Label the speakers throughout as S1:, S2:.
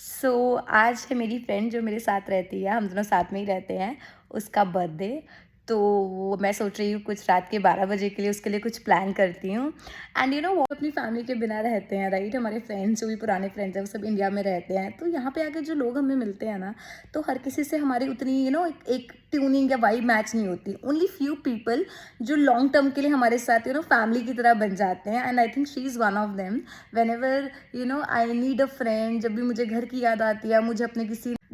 S1: आज है मेरी फ्रेंड जो मेरे साथ रहती है, हम दोनों साथ में ही रहते हैं, उसका बर्थडे। तो मैं सोच रही हूँ कुछ रात के 12 बजे के लिए उसके लिए कुछ प्लान करती हूँ। एंड वो अपनी फैमिली के बिना रहते हैं, राइट। हमारे फ्रेंड्स जो भी पुराने फ्रेंड्स हैं वो सब इंडिया में रहते हैं, तो यहाँ पे आके जो लोग हमें मिलते हैं ना, तो हर किसी से हमारी उतनी एक ट्यूनिंग या वाइब मैच नहीं होती। ओनली फ्यू पीपल जो लॉन्ग टर्म के लिए हमारे साथ फैमिली की तरह बन जाते हैं, and I think she is one of them. When ever I need a friend, जब भी मुझे घर की याद आती है,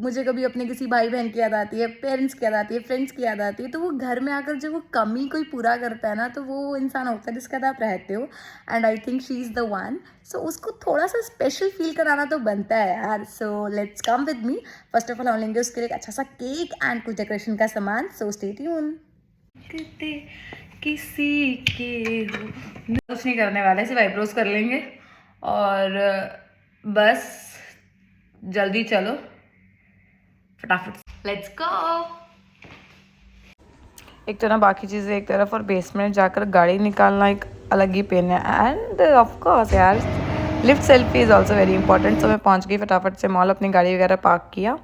S1: मुझे कभी अपने किसी भाई बहन की याद आती है, पेरेंट्स की याद आती है, फ्रेंड्स की याद आती है, तो वो घर में आकर जब वो कमी कोई पूरा करता है ना, तो वो इंसान होता है जिसके साथ आप रहते हो। And I think she is the one. So उसको थोड़ा सा स्पेशल फील कराना तो बनता है यार। So let's come with me. First of all हम लेंगे उसके लिए एक अच्छा सा केक एंड कुछ डेकोरेशन का सामान। So stay tune. किसी के हो कुछ नहीं करने वाले, सिर्फ आईब्रोज कर लेंगे और बस जल्दी चलो फटाफट लेट्स गो। एक तो ना बाकी चीज़ें एक तरफ और बेसमेंट जाकर गाड़ी निकालना एक अलग ही पेन है। एंड ऑफ कोर्स यार lift selfie is also very important. तो मैं पहुंच गई फटाफट से मॉल, अपनी गाड़ी वगैरह पार्क किया।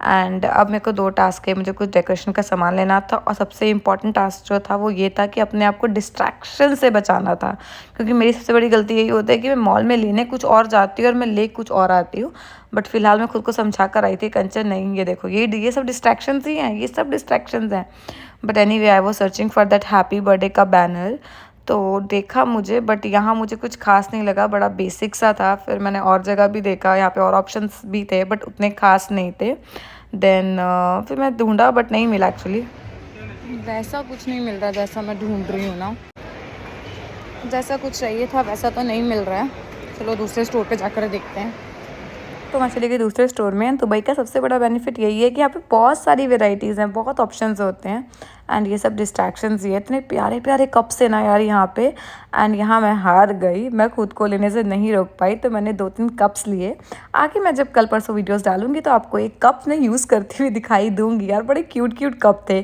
S1: एंड अब मेरे को 2 टास्क है, मुझे कुछ डेकोरेशन का सामान लेना था और सबसे इम्पॉर्टेंट टास्क जो था वो ये था कि अपने आप को डिस्ट्रैक्शन से बचाना था। क्योंकि मेरी सबसे बड़ी गलती यही होती है कि मैं मॉल में लेने कुछ और जाती हूँ और मैं ले कुछ और आती हूँ। बट फिलहाल मैं खुद को समझा कर आई थी, कंचन नहीं ये देखो ये सब डिस्ट्रैक्शंस ही हैं, ये सब डिस्ट्रैक्शंस हैं। But anyway I was searching for that happy birthday का बैनर, तो देखा मुझे, बट यहाँ मुझे कुछ खास नहीं लगा, बड़ा बेसिक सा था। फिर मैंने और जगह भी देखा, यहाँ पे और ऑप्शंस भी थे बट उतने खास नहीं थे। देन फिर मैं ढूंढा बट नहीं मिला एक्चुअली। वैसा कुछ नहीं मिल रहा जैसा मैं ढूंढ रही हूँ ना, जैसा कुछ चाहिए था वैसा तो नहीं मिल रहा है। चलो दूसरे स्टोर पे जाकर देखते हैं। तो मैं चली गई दूसरे स्टोर में। दुबई का सबसे बड़ा बेनिफिट यही है कि यहाँ पे बहुत सारी वेराइटीज़ हैं, बहुत ऑप्शंस होते हैं। एंड ये सब डिस्ट्रैक्शंस ही है, इतने प्यारे प्यारे कप्स हैं ना यार यहाँ पे। एंड यहाँ मैं हार गई, मैं खुद को लेने से नहीं रोक पाई, तो मैंने 2-3 कप्स लिए। आगे मैं जब कल परसों वीडियोस डालूंगी तो आपको एक कप मैं यूज़ करती हुई दिखाई दूंगी यार, बड़े क्यूट क्यूट कप थे,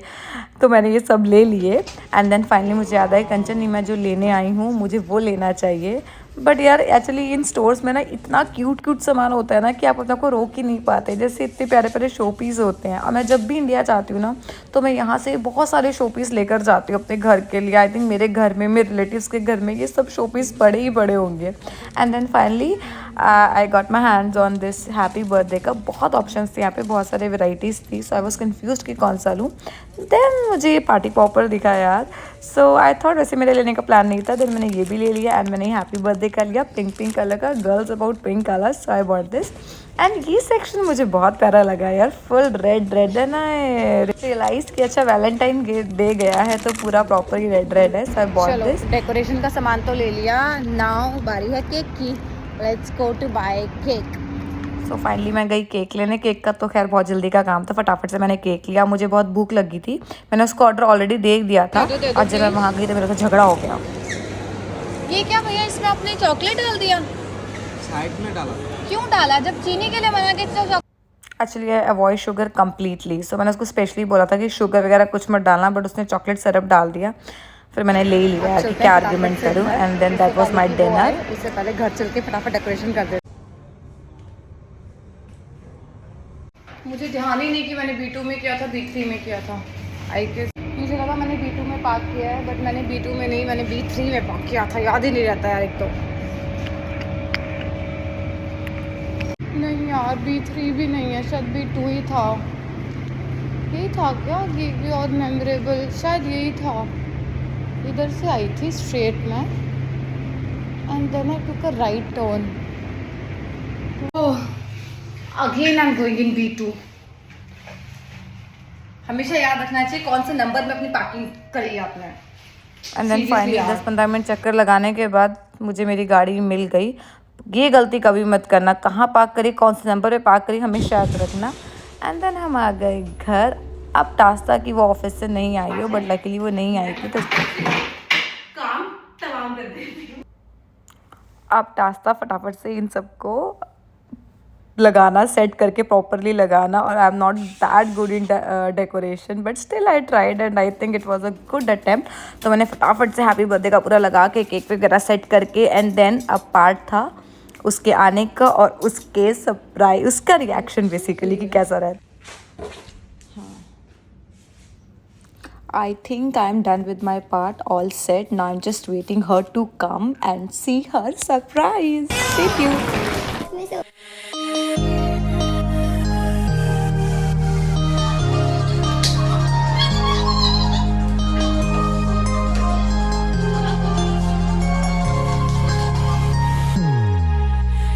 S1: तो मैंने ये सब ले लिए। एंड देन फाइनली मुझे याद आया कंचन नहीं, मैं जो लेने आई हूँ मुझे वो लेना चाहिए। बट यार एक्चुअली इन स्टोर्स में ना इतना क्यूट क्यूट सामान होता है ना कि आप अपने को रोक ही नहीं पाते। जैसे इतने प्यारे प्यारे शो पीस होते हैं, और मैं जब भी इंडिया जाती हूँ ना तो मैं यहाँ से बहुत सारे शो पीस लेकर जाती हूँ अपने घर के लिए। आई थिंक मेरे घर में, मेरे रिलेटिव्स के घर में ये सब शो पीस बड़े ही बड़े होंगे। And then finally I got my hands on this happy birthday का। बहुत ऑप्शंस थे यहाँ पे, बहुत सारे वेराइटीज़ थी, सो आई वॉज कन्फ्यूज कि कौन सा लूँ। देन मुझे ये पार्टी पॉपर दिखा यार, सो आई थॉट वैसे मेरे लेने का प्लान नहीं था। देन मैंने ये भी ले लिया एंड मैंने हैप्पी बर्थडे का लिया पिंक पिंक कलर का, girls about pink colour, so I bought this. And ये सेक्शन मुझे बहुत प्यारा लगा यार, full red red. And I realise कि अच्छा वैलेंटाइन डे गया है तो पूरा प्रॉपर ही रेड रेड है, सो आई बॉट दिस। डेकोरेशन का सामान तो ले लिया, नाउ बारी है केक की। Let's go to buy cake. So finally मैं गई केक लेने। केक का तो खैर बहुत जल्दी का काम था, फटाफट से मैंने केक लिया। मुझे बहुत भूख लगी थी, मैंने उसको ऑर्डर ऑलरेडी दे दिया था। और जब मैं वहाँ गई तो मेरे से झगड़ा हो गया। ये क्या भैया, इसमें आपने चॉकलेट डाल दिया?
S2: साइड में डाला।
S1: क्यों डाला जब चीनी के लिए मना किया? Actually I avoid sugar completely, so मैंने उसको स्पेशली बोला था कि शुगर वगैरह कुछ मत डालना, बट उसने चॉकलेट सिरप डाल दिया। फिर मैंने ले लिया कि क्या आर्ग्यूमेंट करूँ। And then that was my dinner. इससे पहले घर चल के फटाफट डेकोरेशन कर दे। मुझे ध्यान ही नहीं कि मैंने B2 में किया था, B3 में किया था। आई गेस मुझे लगा मैंने B2 में पार्क किया है, बट मैंने B2 में नहीं, मैंने B3 में पार्क किया था। याद ही नहीं रहता यार एक तो। नहीं यार B3 भी नहीं है, शायद B2 ही था। यही था क्या? ये और मेमोरेबल शायद यही था। इधर से आई थी स्ट्रेट में and then I took a right turn. Again I am going in B2। हमेशा याद रखना चाहिए कौन से नंबर में अपनी पार्किंग करी आपने। एंड देन फाइनली 10-15 मिनट चक्कर लगाने के बाद मुझे मेरी गाड़ी मिल गई। ये गलती कभी मत करना, कहाँ पार्क करी, कौन से नंबर पे पार्क करी, हमेशा याद रखना। एंड देन हम आ गए घर। अब टास्क था कि वो ऑफिस से नहीं आई हो, बट लकीली वो नहीं आई थी, तो काम तमाम कर देती। अब टास्क था फटाफट से इन सबको लगाना, सेट करके प्रॉपरली लगाना। और I am not that good in decoration, but still I tried and I think it was a good attempt. तो मैंने फटाफट से हैप्पी बर्थडे का पूरा लगा के केक वगैरह सेट करके, एंड देन अब पार्ट था उसके आने का और उसके सरप्राइज, उसका रिएक्शन बेसिकली कि कैसा रहा। I think I'm done with my part, all set. Now I'm just waiting her to come and see her surprise. Stay tuned.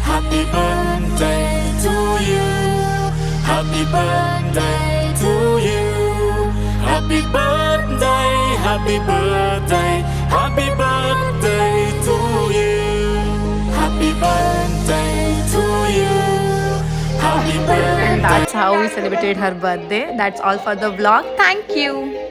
S3: Happy birthday to you. Happy birthday to you. Happy birthday, happy birthday, happy birthday to you. Happy birthday to you. Happy birthday.
S1: And that's how we celebrated her birthday. That's all for the vlog. Thank you.